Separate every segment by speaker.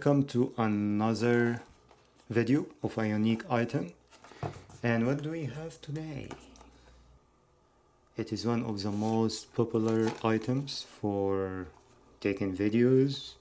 Speaker 1: Welcome to another video of a unique item. And what do we have today? It is one of the most popular items for taking videos,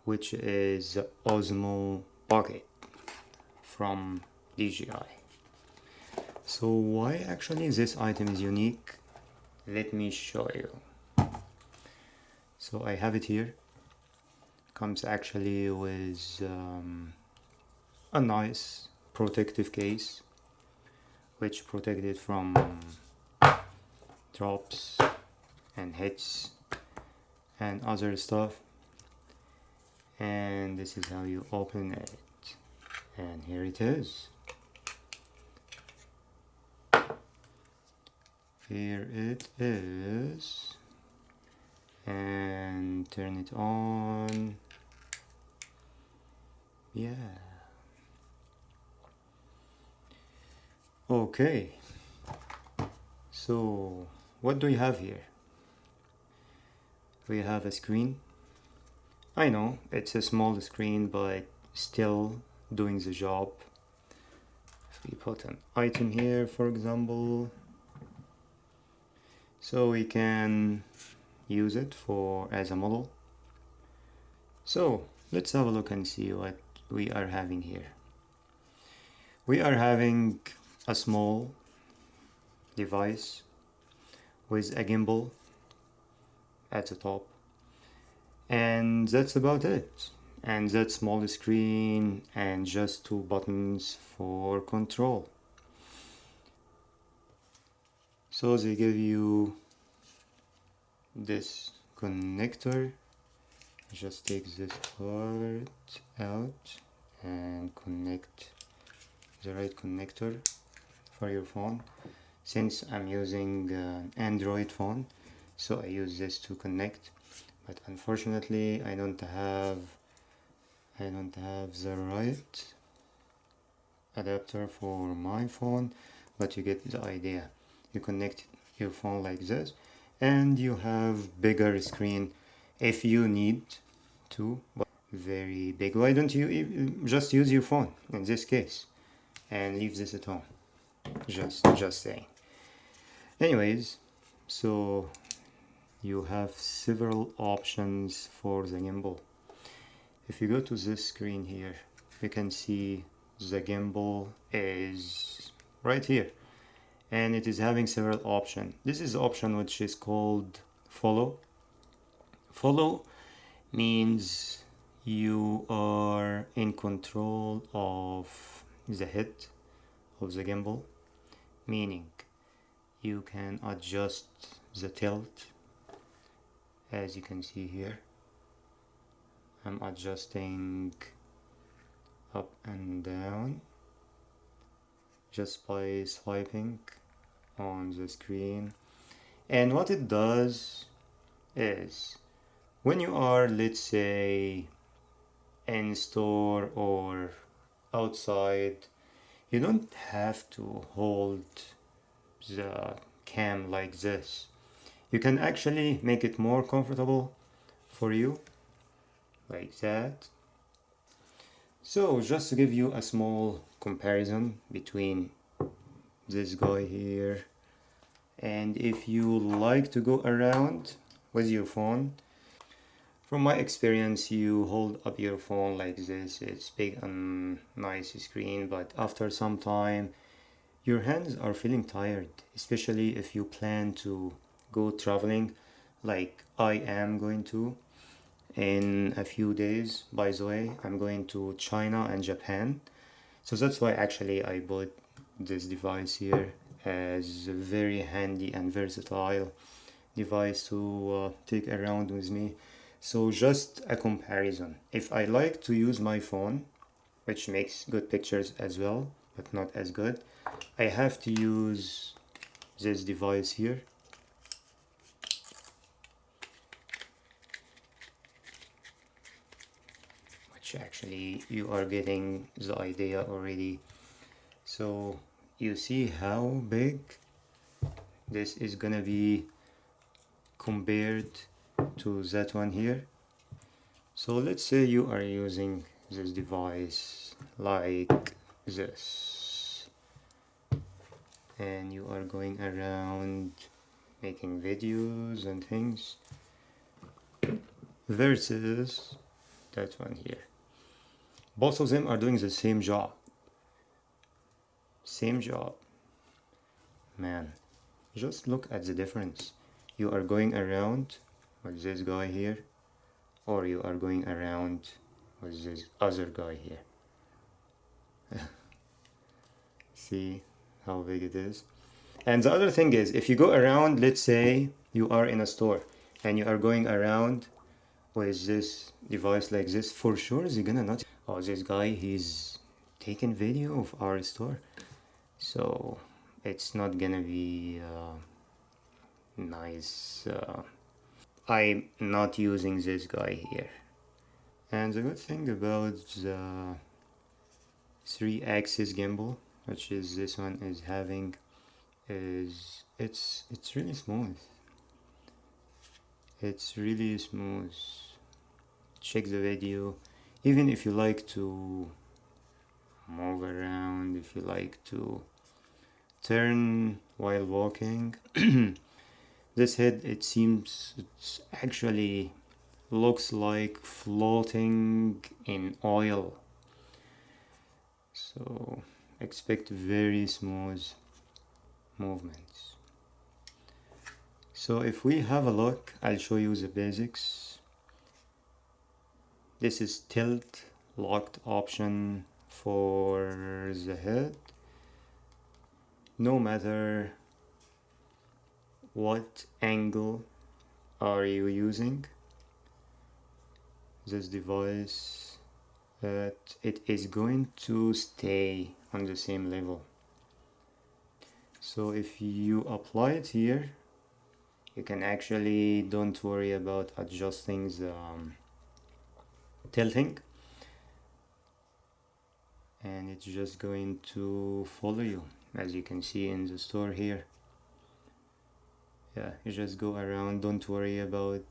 Speaker 1: which is the Osmo Pocket from DJI. So why actually this item is unique? Let me show you. So I have it here. Comes actually with a nice protective case, which protected from drops and hits and other stuff. And this is how you open it, and here it is. Here it is, and turn it on. Yeah. Okay. So what do we have here? We have a screen. I know it's a small screen, but still doing the job. If we put an item here, for example, so we can use it for as a model. So let's have a look and see what we are having here. We are having a small device with a gimbal at the top, and that's about it. And that small screen and just two buttons for control. So they give you this connector. Just take this part out and connect the right connector for your phone. Since I'm using an Android phone, so I use this to connect, but unfortunately I don't have the right adapter for my phone, but you get the idea. You connect your phone like this, and you have bigger screen if you need to, but very big. Why don't you just use your phone in this case and leave this at home? Just saying. Anyways, so you have several options for the gimbal. If you go to this screen here, you can see the gimbal is right here, and it is having several options. This is the option which is called follow. Follow means you are in control of the head of the gimbal, meaning you can adjust the tilt. As you can see here, I'm adjusting up and down just by swiping on the screen. And what it does is, when you are, let's say, in store or outside, you don't have to hold the cam like this. You can actually make it more comfortable for you, like that. So just to give you a small comparison between this guy here, and if you like to go around with your phone, from my experience, you hold up your phone like this. It's big and nice screen, but after some time your hands are feeling tired, especially if you plan to go traveling like I am going to in a few days. By the way, I'm going to China and Japan, so that's why actually I bought this device here as a very handy and versatile device to take around with me. So just a comparison. If I like to use my phone, which makes good pictures as well, but not as good, I have to use this device here. Which actually you are getting the idea already. So you see how big this is gonna be compared to that one here. So let's say you are using this device like this, and you are going around making videos and things, versus that one here. Both of them are doing the same job. Same job. Man, just look at the difference. You are going around with this guy here, or you are going around with this other guy here. See how big it is? And the other thing is, if you go around, let's say you are in a store and you are going around with this device like this, for sure you're gonna notice, oh, this guy, he's taking video of our store. So it's not gonna be nice. I'm not using this guy here. And the good thing about the 3-axis gimbal, which is this one is having, is it's really smooth. It's really smooth. Check the video. Even if you like to move around, if you like to turn while walking, this head, it seems it's actually looks like floating in oil. So expect very smooth movements. So if we have a look, I'll show you the basics. This is tilt locked option for the head. No matter what angle are you using, this device, that it is going to stay on the same level. So if you apply it here, you can actually don't worry about adjusting the tilting, and it's just going to follow you, as you can see in the store here. Yeah, you just go around, don't worry about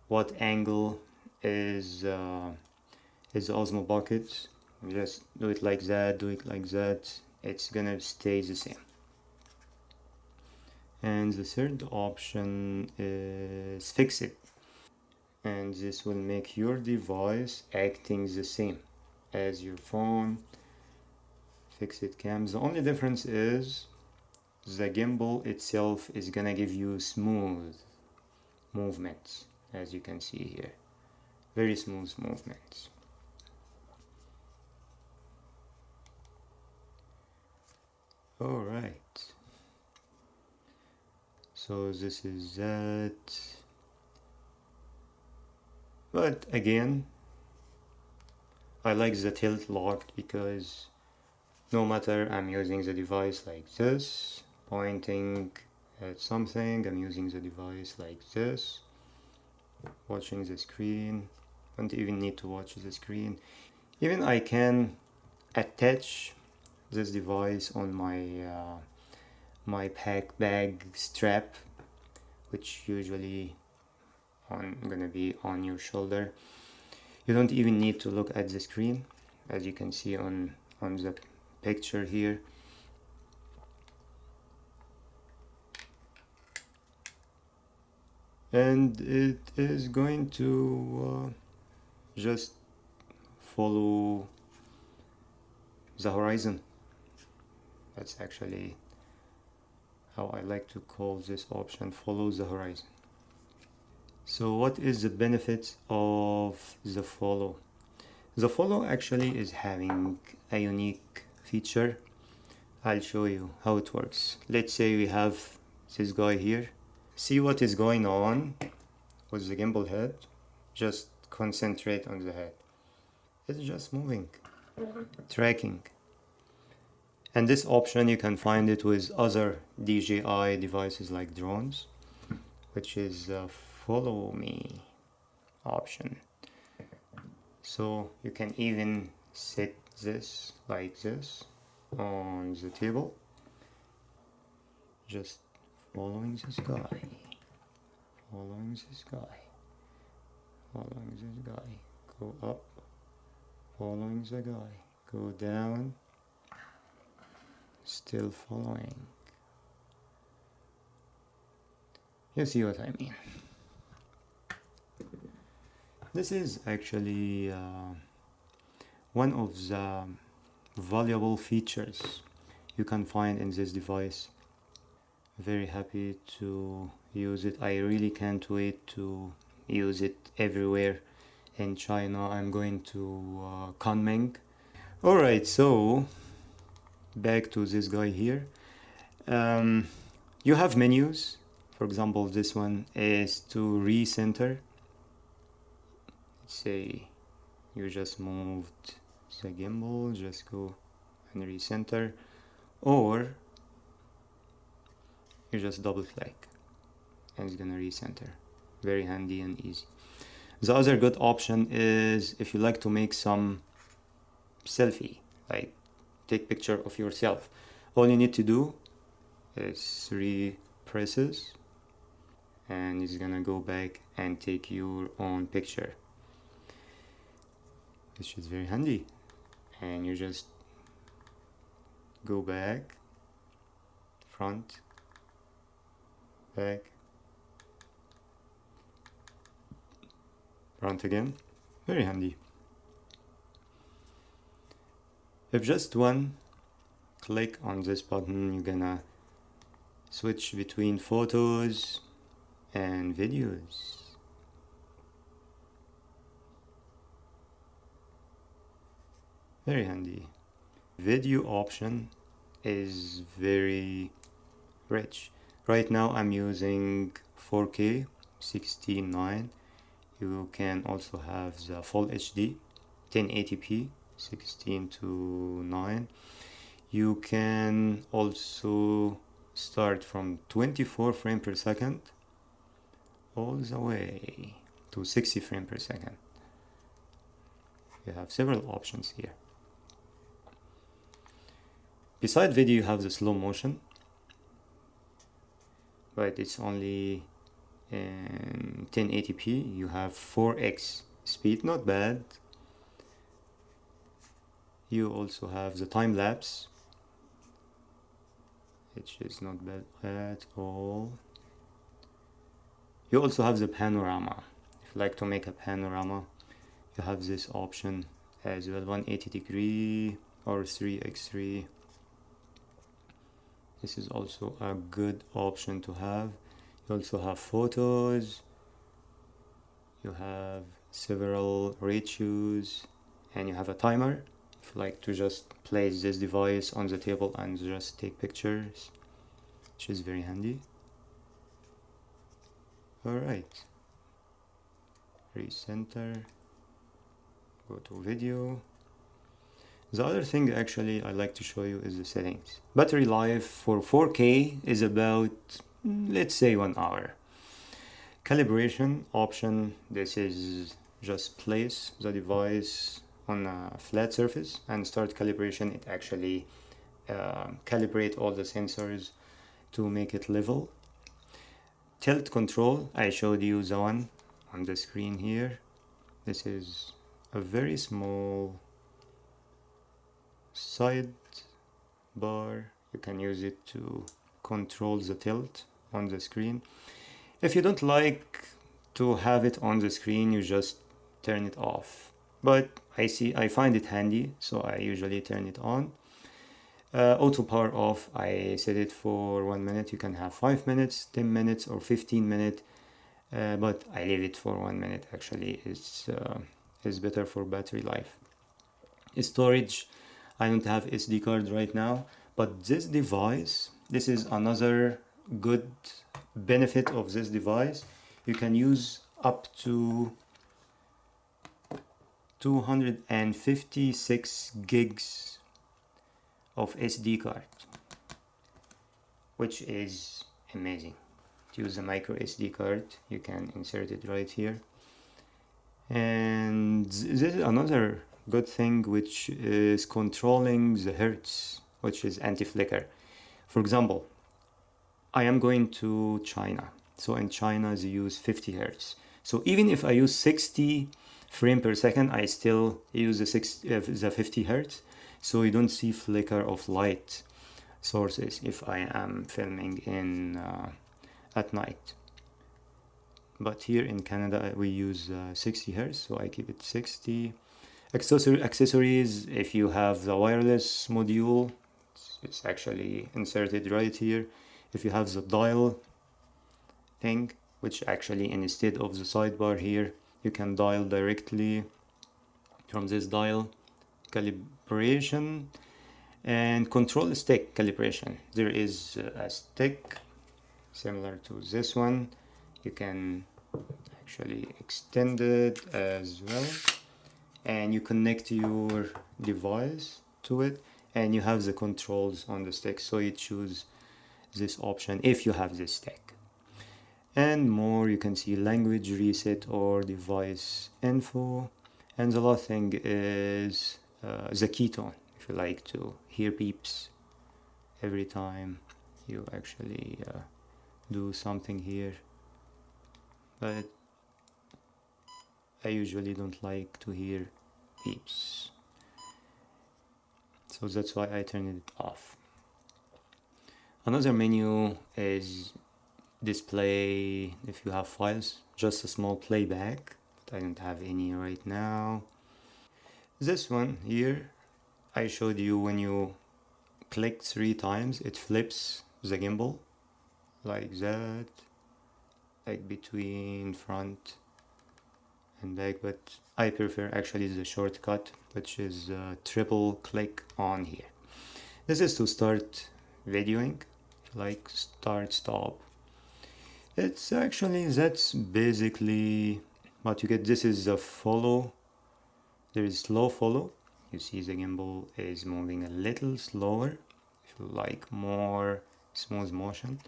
Speaker 1: what angle is Osmo Pocket. Just do it like that, do it like that, it's gonna stay the same. And the third option is fix it, and this will make your device acting the same as your phone. Fix it cam. The only difference is the gimbal itself is gonna give you smooth movements, as you can see here, very smooth movements. All right, so this is that. But again, I like the tilt locked because no matter I'm using the device like this, pointing at something, I'm using the device like this, watching the screen, don't even need to watch the screen. Even I can attach this device on my pack bag strap, which usually gonna be on your shoulder. You don't even need to look at the screen, as you can see on the picture here. And it is going to just follow the horizon. That's actually how I like to call this option, follow the horizon. So what is the benefit of the follow? The follow actually is having a unique feature. I'll show you how it works. Let's say we have this guy here. See what is going on with the gimbal head. Just concentrate on the head. It's just moving, tracking. And this option, you can find it with other DJI devices like drones, which is the follow me option. So you can even set this like this on the table, just following this guy, following this guy, following this guy, go up, following the guy, go down, still following. You see what I mean? This is actually one of the valuable features you can find in this device. Very happy to use it. I really can't wait to use it everywhere in China. I'm going to Kunming. Alright, so back to this guy here. You have menus. For example, this one is to recenter. Say you just moved the gimbal, just go and recenter, or you just double click and it's gonna recenter. Very handy and easy. The other good option is if you like to make some selfie, like take picture of yourself, all you need to do is 3 presses and it's gonna go back and take your own picture, which is very handy. And you just go back, front, back, front again. Very handy. If just one click on this button, you're gonna switch between photos and videos. Very handy. Video option is very rich. Right now I'm using 4K 16:9. You can also have the full HD 1080p 16:9. You can also start from 24 frames per second all the way to 60 frames per second. You have several options here. Beside video you have the slow motion, but it's only in 1080p. You have 4x speed, not bad. You also have the time lapse, which is not bad at all. You also have the panorama. If you like to make a panorama, you have this option as well, 180 degree or 3x3. This is also a good option to have. You also have photos, you have several ratios, and you have a timer if you like to just place this device on the table and just take pictures, which is very handy. Alright, recenter, go to video. The other thing actually I like to show you is the settings. Battery life for 4K is about, let's say, 1 hour. Calibration option, this is just place the device on a flat surface and start calibration. It actually calibrate all the sensors to make it level. Tilt control, I showed you the one on the screen here. This is a very small side bar. You can use it to control the tilt on the screen. If you don't like to have it on the screen, you just turn it off, but I find it handy, so I usually turn it on. Auto power off, I set it for 1 minute. You can have 5 minutes, 10 minutes or 15 minutes, but I leave it for 1 minute. Actually, it's better for battery life. Storage, I don't have SD card right now, but this device, this is another good benefit of this device. You can use up to 256 gigs of SD card, which is amazing. To use a micro SD card, you can insert it right here. And this is another good thing, which is controlling the hertz, which is anti-flicker. For example, I am going to China, so in China they use 50 hertz. So even if I use 60 frame per second, I still use the 50 hertz, so you don't see flicker of light sources if I am filming in at night. But here in Canada we use 60 hertz, so I keep it 60. Accessories, if you have the wireless module, it's actually inserted right here. If you have the dial thing, which actually instead of the sidebar here, you can dial directly from this dial. Calibration and control stick calibration. There is a stick similar to this one. You can actually extend it as well, and you connect your device to it, and you have the controls on the stick, so you choose this option if you have this stick. And more, you can see language reset or device info. And the last thing is the keytone, if you like to hear beeps every time you actually do something here. But I usually don't like to hear beeps, so that's why I turn it off. Another menu is display if you have files, just a small playback, but I don't have any right now. This one here, I showed you when you click 3 times it flips the gimbal like that, like between front and back, but I prefer actually the shortcut, which is triple click on here. This is to start videoing, like start stop. It's actually, that's basically what you get. This is a follow. There is slow follow. You see the gimbal is moving a little slower if you like more smooth motion.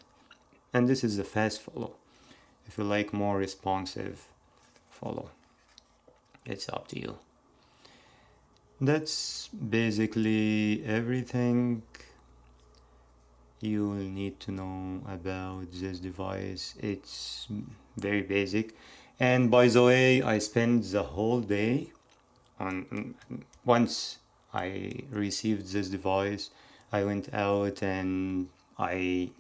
Speaker 1: And this is the fast follow if you like more responsive follow. It's up to you. That's basically everything you will need to know about this device. It's very basic. And by the way, I spent the whole day on, once I received this device, I went out and I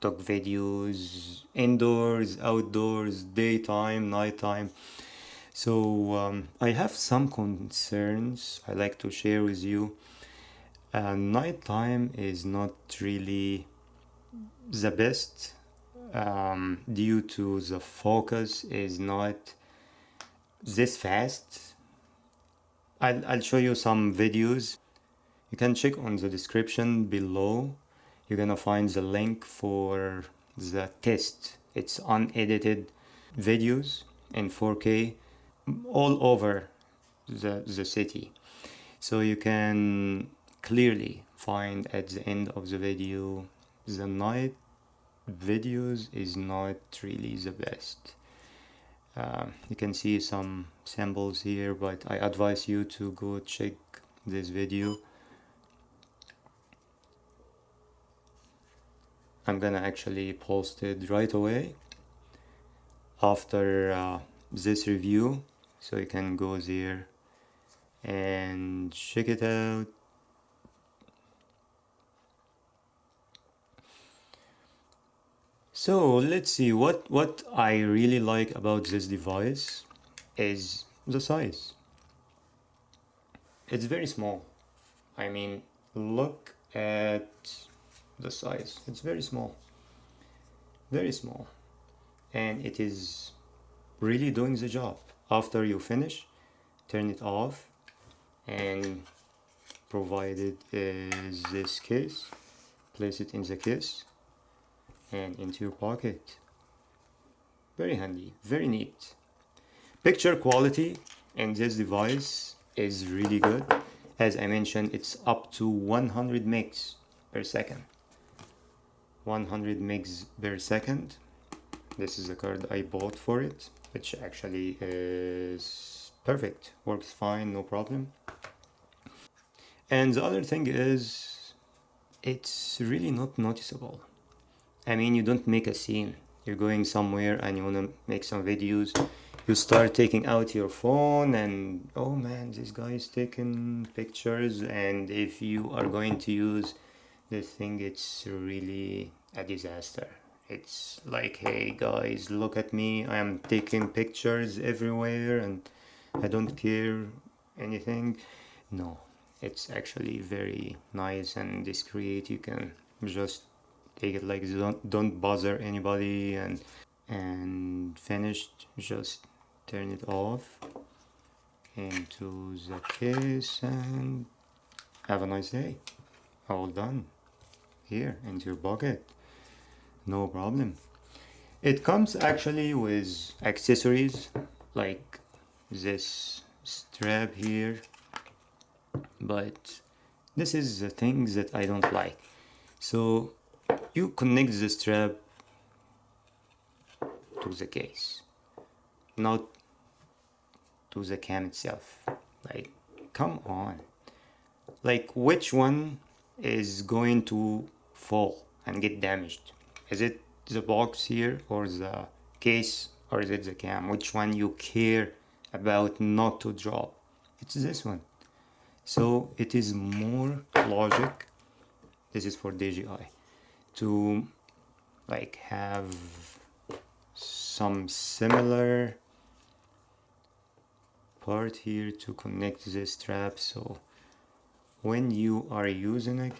Speaker 1: took videos indoors, outdoors, daytime, nighttime. So I have some concerns I like to share with you. Nighttime is not really the best due to the focus is not this fast. I'll show you some videos. You can check on the description below. You're gonna find the link for the test. It's unedited videos in 4K all over the city. So you can clearly find at the end of the video the night videos is not really the best. You can see some samples here, but I advise you to go check this video. I'm gonna actually post it right away after this review, so you can go there and check it out. So let's see, what I really like about this device is the size. It's very small. I mean, look at the size. It's very small. Very small. And it is really doing the job. After you finish, turn it off, and provided is this case, place it in the case and into your pocket. Very handy, very neat. Picture quality in this device is really good. As I mentioned, it's up to 100 megs per second. 100 megs per second. This is the card I bought for it, which actually is perfect, works fine, no problem. And the other thing is, it's really not noticeable. I mean, you don't make a scene. You're going somewhere and you want to make some videos. you start taking out your phone and oh man, this guy is taking pictures, and if you are going to use this thing, it's really a disaster. It's like, hey guys, look at me, I am taking pictures everywhere and I don't care anything. No, it's actually very nice and discreet. You can just take it like don't bother anybody, and finished, just turn it off into the case and have a nice day. All done here into your pocket, no problem. It comes actually with accessories like this strap here, but this is the things that I don't like. So you connect the strap to the case, not to the cam itself. Like, come on. Like, which one is going to fall and get damaged? Is it the box here, or the case, or is it the cam? Which one you care about not to drop? It's this one. So it is more logic, this is for DJI, to like have some similar part here to connect this strap, so when you are using it,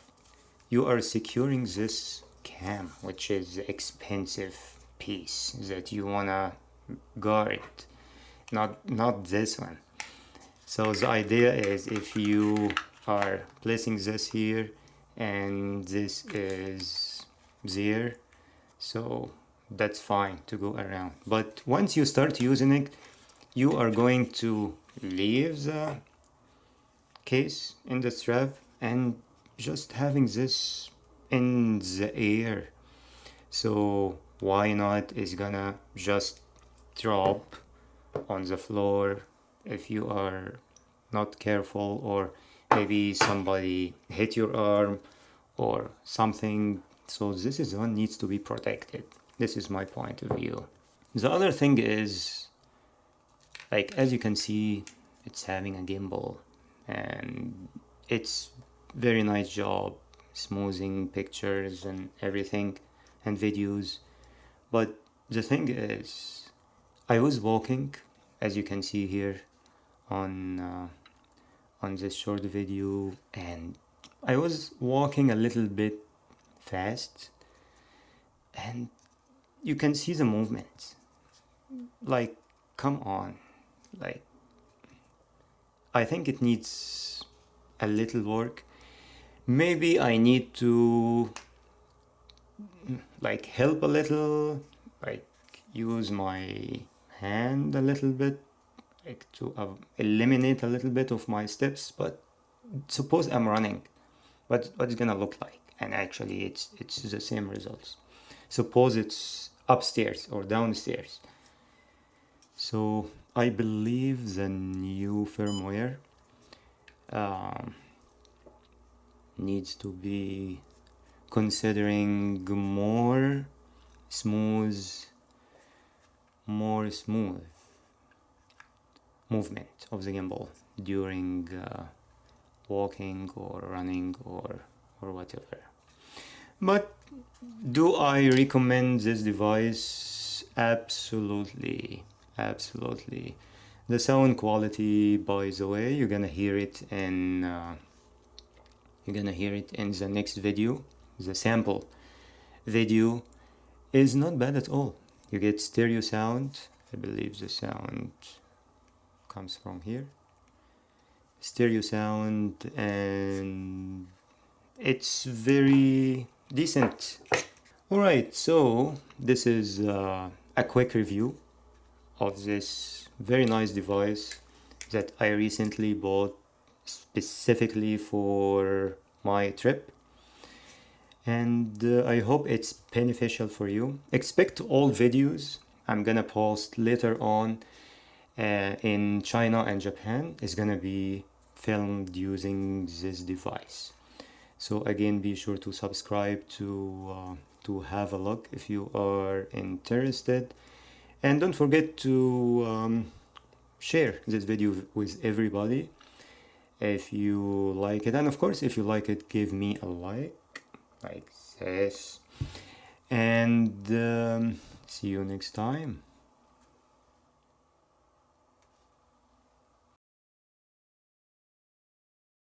Speaker 1: you are securing this cam, which is expensive piece that you wanna guard, not this one. So the idea is, if you are placing this here and this is there, so that's fine to go around. But once you start using it, you are going to leave the case in the strap and just having this in the air. So why not is gonna just drop on the floor if you are not careful, or maybe somebody hit your arm or something. So this is one needs to be protected. This is my point of view. The other thing is, like, as you can see, it's having a gimbal and it's very nice job smoothing pictures and everything and videos. But the thing is, I was walking, as you can see here on this short video, and I was walking a little bit fast, and you can see the movement. Like, come on. Like, I think it needs a little work. Maybe I need to like help a little, like use my hand a little bit, like to eliminate a little bit of my steps. But suppose I'm running, what's it gonna look like? And actually it's the same results. Suppose it's upstairs or downstairs. So I believe the new firmware needs to be considering more smooth movement of the gimbal during walking or running or whatever. But do I recommend this device? Absolutely. The sound quality, by the way, you're gonna hear it in the next video. The sample video is not bad at all. You get stereo sound. I believe the sound comes from here. Stereo sound, and it's very decent. Alright, so this is a quick review of this very nice device that I recently bought specifically for my trip, and I hope it's beneficial for you. Expect all videos I'm gonna post later on in China and Japan is gonna be filmed using this device. So again, be sure to subscribe to have a look if you are interested. And don't forget to share this video with everybody if you like it, and of course if you like it, give me a like this, and see you next time.